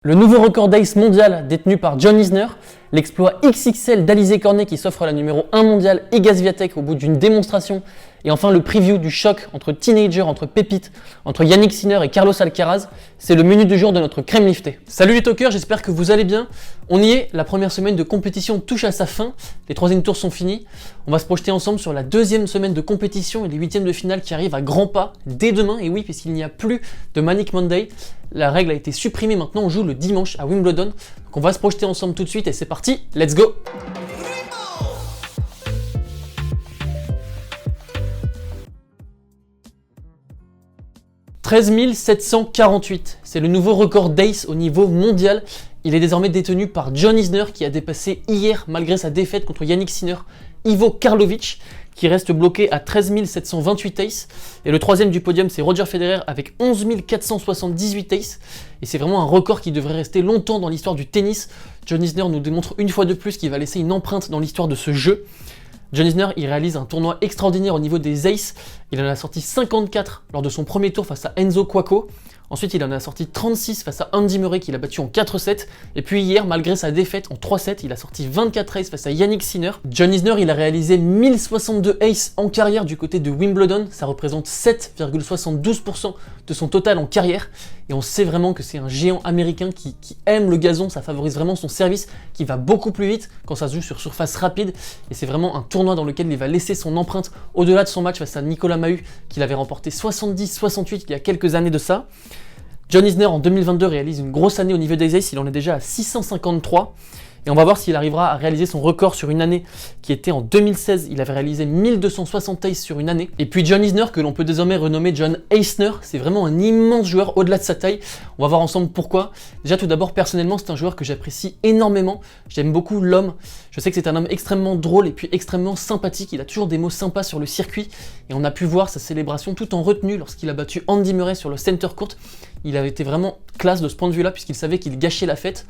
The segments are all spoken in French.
Le nouveau record d'Ace mondial détenu par John Isner, l'exploit XXL d'Alizé Cornet qui s'offre la numéro 1 mondiale Iga Swiatek au bout d'une démonstration, et enfin le preview du choc entre teenagers, entre pépites, entre Yannick Sinner et Carlos Alcaraz, c'est le menu du jour de notre crème liftée. Salut les talkers, j'espère que vous allez bien. On y est, la première semaine de compétition touche à sa fin, les troisièmes tours sont finis. On va se projeter ensemble sur la deuxième semaine de compétition et les huitièmes de finale qui arrivent à grands pas dès demain, et oui, puisqu'il n'y a plus de Manic Monday. La règle a été supprimée, maintenant on joue le dimanche à Wimbledon. Donc on va se projeter ensemble tout de suite et c'est parti, let's go! « 13 748, c'est le nouveau record d'Ace au niveau mondial. Il est désormais détenu par John Isner qui a dépassé hier, malgré sa défaite contre Yannick Sinner, Ivo Karlovic, qui reste bloqué à 13 728 Ace. Et le troisième du podium, c'est Roger Federer avec 11 478 Ace. Et c'est vraiment un record qui devrait rester longtemps dans l'histoire du tennis. John Isner nous démontre une fois de plus qu'il va laisser une empreinte dans l'histoire de ce jeu. John Isner, il réalise un tournoi extraordinaire au niveau des Aces. Il en a sorti 54 lors de son premier tour face à Enzo Couaco. Ensuite, il en a sorti 36 face à Andy Murray qu'il a battu en 4-7. Et puis hier, malgré sa défaite en 3-7, il a sorti 24 aces face à Yannick Sinner. John Isner, il a réalisé 1062 aces en carrière du côté de Wimbledon. Ça représente 7,72% de son total en carrière. Et on sait vraiment que c'est un géant américain qui aime le gazon. Ça favorise vraiment son service qui va beaucoup plus vite quand ça se joue sur surface rapide. Et c'est vraiment un tournoi dans lequel il va laisser son empreinte au-delà de son match face à Nicolas Mahut qu'il avait remporté 70-68 il y a quelques années de ça. John Isner en 2022 réalise une grosse année au niveau des aces, il en est déjà à 653. Et on va voir s'il arrivera à réaliser son record sur une année qui était en 2016. Il avait réalisé 1260 aces sur une année. Et puis John Isner, que l'on peut désormais renommer John Eisner, c'est vraiment un immense joueur au-delà de sa taille. On va voir ensemble pourquoi. Déjà tout d'abord, personnellement, c'est un joueur que j'apprécie énormément. J'aime beaucoup l'homme. Je sais que c'est un homme extrêmement drôle et puis extrêmement sympathique. Il a toujours des mots sympas sur le circuit. Et on a pu voir sa célébration tout en retenue lorsqu'il a battu Andy Murray sur le center court. Il avait été vraiment classe de ce point de vue-là puisqu'il savait qu'il gâchait la fête.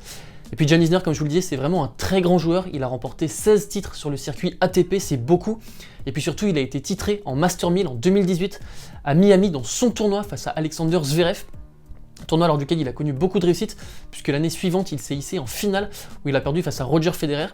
Et puis John Isner, comme je vous le disais, c'est vraiment un très grand joueur. Il a remporté 16 titres sur le circuit ATP, c'est beaucoup. Et puis surtout, il a été titré en Master 1000 en 2018 à Miami dans son tournoi face à Alexander Zverev. Tournoi lors duquel il a connu beaucoup de réussite, puisque l'année suivante, il s'est hissé en finale où il a perdu face à Roger Federer.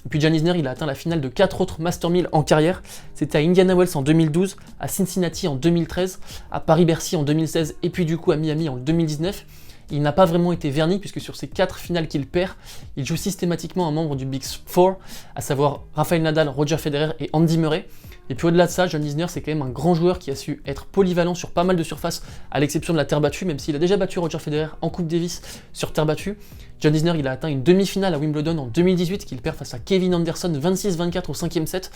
Et puis John Isner, il a atteint la finale de 4 autres Master 1000 en carrière. C'était à Indiana Wells en 2012, à Cincinnati en 2013, à Paris-Bercy en 2016 et puis du coup à Miami en 2019. Il n'a pas vraiment été verni puisque sur ces 4 finales qu'il perd, il joue systématiquement un membre du Big Four, à savoir Rafael Nadal, Roger Federer et Andy Murray. Et puis au-delà de ça, John Isner, c'est quand même un grand joueur qui a su être polyvalent sur pas mal de surfaces, à l'exception de la terre battue, même s'il a déjà battu Roger Federer en Coupe Davis sur terre battue. John Isner, il a atteint une demi-finale à Wimbledon en 2018 qu'il perd face à Kevin Anderson 26-24 au 5e set.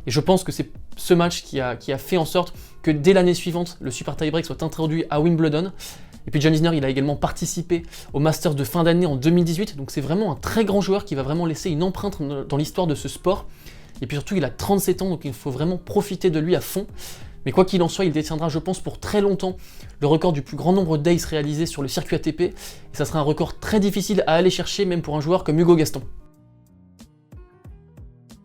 Et je pense que c'est ce match qui a fait en sorte que dès l'année suivante, le super tie-break soit introduit à Wimbledon. Et puis John Isner, il a également participé au Masters de fin d'année en 2018, donc c'est vraiment un très grand joueur qui va vraiment laisser une empreinte dans l'histoire de ce sport. Et puis surtout, il a 37 ans, donc il faut vraiment profiter de lui à fond. Mais quoi qu'il en soit, il détiendra, je pense, pour très longtemps le record du plus grand nombre d'aces réalisés sur le circuit ATP. Et ça sera un record très difficile à aller chercher, même pour un joueur comme Hugo Gaston.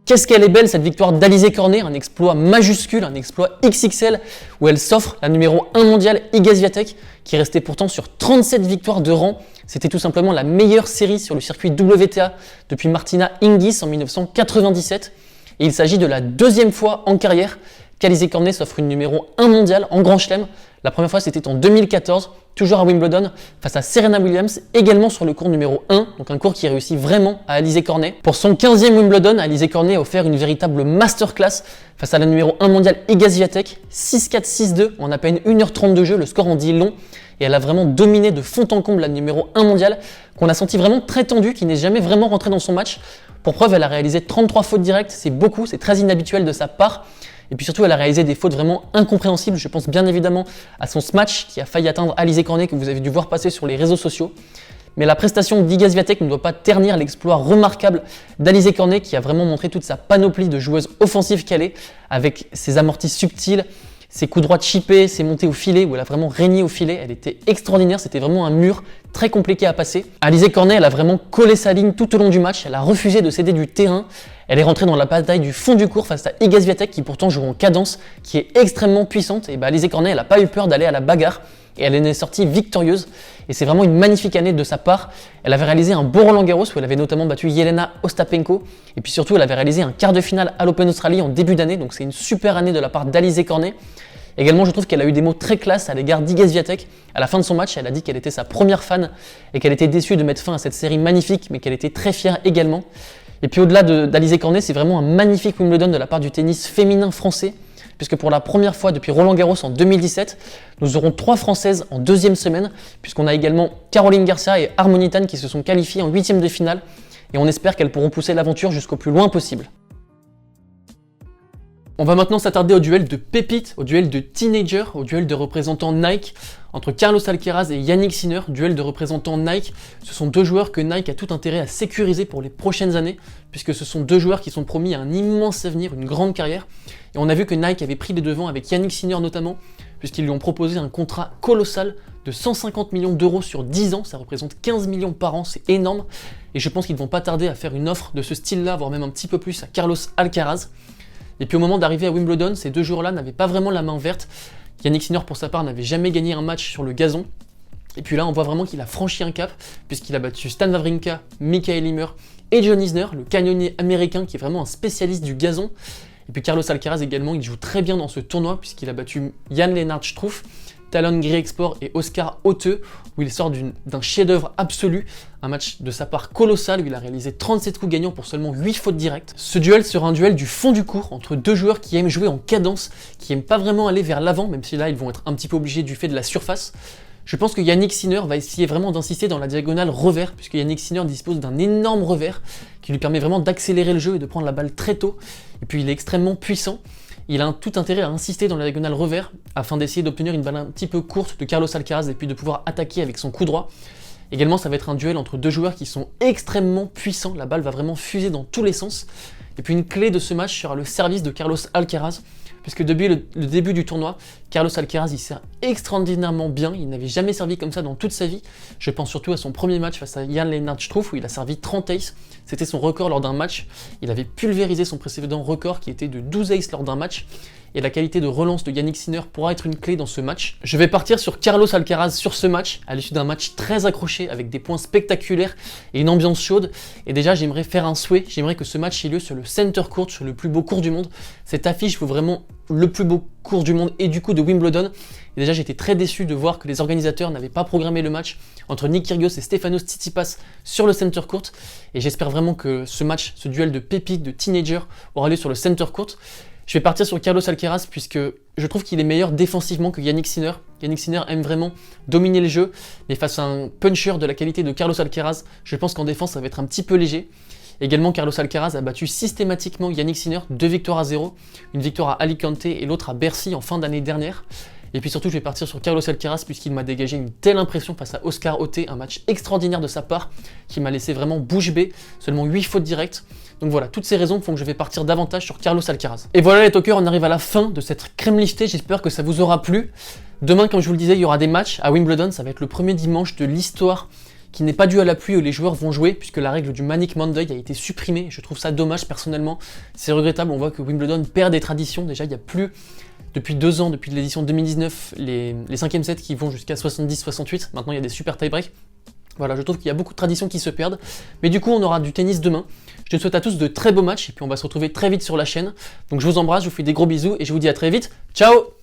Qu'est-ce qu'elle est belle cette victoire d'Alizé Cornet, un exploit majuscule, un exploit XXL, où elle s'offre la numéro 1 mondiale Iga Swiatek, qui restait pourtant sur 37 victoires de rang. C'était tout simplement la meilleure série sur le circuit WTA depuis Martina Hingis en 1997. Et il s'agit de la deuxième fois en carrière qu'Alizé Cornet s'offre une numéro 1 mondiale en Grand Chelem. La première fois c'était en 2014, toujours à Wimbledon, face à Serena Williams, également sur le court numéro 1, donc un court qui réussit vraiment à Alizé Cornet. Pour son 15e Wimbledon, Alizé Cornet a offert une véritable masterclass face à la numéro 1 mondiale Iga Swiatek, 6-4, 6-2 en à peine 1h30 de jeu, le score en dit long, et elle a vraiment dominé de fond en comble la numéro 1 mondiale, qu'on a senti vraiment très tendue, qui n'est jamais vraiment rentrée dans son match. Pour preuve, elle a réalisé 33 fautes directes, c'est beaucoup, c'est très inhabituel de sa part. Et puis surtout, elle a réalisé des fautes vraiment incompréhensibles. Je pense bien évidemment à son smash qui a failli atteindre Alizé Cornet, que vous avez dû voir passer sur les réseaux sociaux. Mais la prestation d'Iga Swiatek ne doit pas ternir l'exploit remarquable d'Alizé Cornet, qui a vraiment montré toute sa panoplie de joueuses offensives qu'elle est, avec ses amortis subtils, ses coups droits chippés, ses montées au filet, où elle a vraiment régné au filet. Elle était extraordinaire, c'était vraiment un mur très compliqué à passer. Alizé Cornet, elle a vraiment collé sa ligne tout au long du match, elle a refusé de céder du terrain. Elle est rentrée dans la bataille du fond du court face à Iga Swiatek qui pourtant joue en cadence, qui est extrêmement puissante. Et Alizé Cornet, elle n'a pas eu peur d'aller à la bagarre. et elle en est sortie victorieuse. Et c'est vraiment une magnifique année de sa part. Elle avait réalisé un beau Roland-Garros où elle avait notamment battu Jelena Ostapenko. Et puis surtout, elle avait réalisé un quart de finale à l'Open Australie en début d'année. Donc c'est une super année de la part d'Alizé Cornet. Également, je trouve qu'elle a eu des mots très classe à l'égard d'Iga Swiatek. À la fin de son match, elle a dit qu'elle était sa première fan et qu'elle était déçue de mettre fin à cette série magnifique, mais qu'elle était très fière également. Et puis au-delà d'Alizé Cornet, c'est vraiment un magnifique Wimbledon de la part du tennis féminin français, puisque pour la première fois depuis Roland-Garros en 2017, nous aurons 3 Françaises en deuxième semaine, puisqu'on a également Caroline Garcia et Harmony Tan qui se sont qualifiées en 8e de finale, et on espère qu'elles pourront pousser l'aventure jusqu'au plus loin possible. On va maintenant s'attarder au duel de pépites, au duel de teenagers, au duel de représentants Nike entre Carlos Alcaraz et Yannick Sinner, duel de représentants Nike. Ce sont 2 joueurs que Nike a tout intérêt à sécuriser pour les prochaines années, puisque ce sont 2 joueurs qui sont promis à un immense avenir, une grande carrière. Et on a vu que Nike avait pris les devants avec Yannick Sinner notamment, puisqu'ils lui ont proposé un contrat colossal de 150 millions d'euros sur 10 ans, ça représente 15 millions par an, c'est énorme. Et je pense qu'ils ne vont pas tarder à faire une offre de ce style-là, voire même un petit peu plus à Carlos Alcaraz. Et puis au moment d'arriver à Wimbledon, ces 2 joueurs-là n'avaient pas vraiment la main verte. Yannick Sinner pour sa part n'avait jamais gagné un match sur le gazon. Et puis là on voit vraiment qu'il a franchi un cap, puisqu'il a battu Stan Wawrinka, Mikael Ymer et John Isner, le canonnier américain qui est vraiment un spécialiste du gazon. Et puis Carlos Alcaraz également, il joue très bien dans ce tournoi, puisqu'il a battu Jan-Lennard Struff, Talon Griekspoor et Oscar Otte, où il sort d'un chef-d'œuvre absolu, un match de sa part colossal où il a réalisé 37 coups gagnants pour seulement 8 fautes directes. Ce duel sera un duel du fond du court entre 2 joueurs qui aiment jouer en cadence, qui aiment pas vraiment aller vers l'avant, même si là ils vont être un petit peu obligés du fait de la surface. Je pense que Yannick Sinner va essayer vraiment d'insister dans la diagonale revers, puisque Yannick Sinner dispose d'un énorme revers qui lui permet vraiment d'accélérer le jeu et de prendre la balle très tôt. Et puis il est extrêmement puissant. Il a tout intérêt à insister dans la diagonale revers afin d'essayer d'obtenir une balle un petit peu courte de Carlos Alcaraz et puis de pouvoir attaquer avec son coup droit. Également, ça va être un duel entre 2 joueurs qui sont extrêmement puissants. La balle va vraiment fuser dans tous les sens. Et puis une clé de ce match sera le service de Carlos Alcaraz, puisque depuis le début du tournoi, Carlos Alcaraz il sert extraordinairement bien. Il n'avait jamais servi comme ça dans toute sa vie. Je pense surtout à son premier match face à Jan-Lennard Struff où il a servi 30 aces. C'était son record lors d'un match. Il avait pulvérisé son précédent record qui était de 12 aces lors d'un match. Et la qualité de relance de Yannick Sinner pourra être une clé dans ce match. Je vais partir sur Carlos Alcaraz sur ce match, à l'issue d'un match très accroché, avec des points spectaculaires et une ambiance chaude. Et déjà, j'aimerais faire un souhait, j'aimerais que ce match ait lieu sur le center court, sur le plus beau court du monde. Cette affiche vaut vraiment le plus beau court du monde et du coup de Wimbledon. Et déjà, j'étais très déçu de voir que les organisateurs n'avaient pas programmé le match entre Nick Kyrgios et Stefanos Tsitsipas sur le center court. Et j'espère vraiment que ce match, ce duel de pépites, de teenagers, aura lieu sur le center court. Je vais partir sur Carlos Alcaraz puisque je trouve qu'il est meilleur défensivement que Yannick Sinner. Yannick Sinner aime vraiment dominer le jeu, mais face à un puncher de la qualité de Carlos Alcaraz, je pense qu'en défense ça va être un petit peu léger. Également, Carlos Alcaraz a battu systématiquement Yannick Sinner, 2 victoires à 0, une victoire à Alicante et l'autre à Bercy en fin d'année dernière. Et puis surtout, je vais partir sur Carlos Alcaraz puisqu'il m'a dégagé une telle impression face à Oscar Otte, un match extraordinaire de sa part qui m'a laissé vraiment bouche bée, seulement 8 fautes directes. Donc voilà, toutes ces raisons font que je vais partir davantage sur Carlos Alcaraz. Et voilà les talkers, on arrive à la fin de cette crème listée, j'espère que ça vous aura plu. Demain, comme je vous le disais, il y aura des matchs à Wimbledon, ça va être le premier dimanche de l'histoire qui n'est pas dû à la pluie où les joueurs vont jouer, puisque la règle du Manic Monday a été supprimée. Je trouve ça dommage personnellement, c'est regrettable, on voit que Wimbledon perd des traditions, déjà il n'y a plus... Depuis 2 ans, depuis l'édition 2019, les 5e sets qui vont jusqu'à 70-68. Maintenant, il y a des super tie-breaks. Voilà, je trouve qu'il y a beaucoup de traditions qui se perdent. Mais du coup, on aura du tennis demain. Je te souhaite à tous de très beaux matchs et puis on va se retrouver très vite sur la chaîne. Donc je vous embrasse, je vous fais des gros bisous et je vous dis à très vite. Ciao!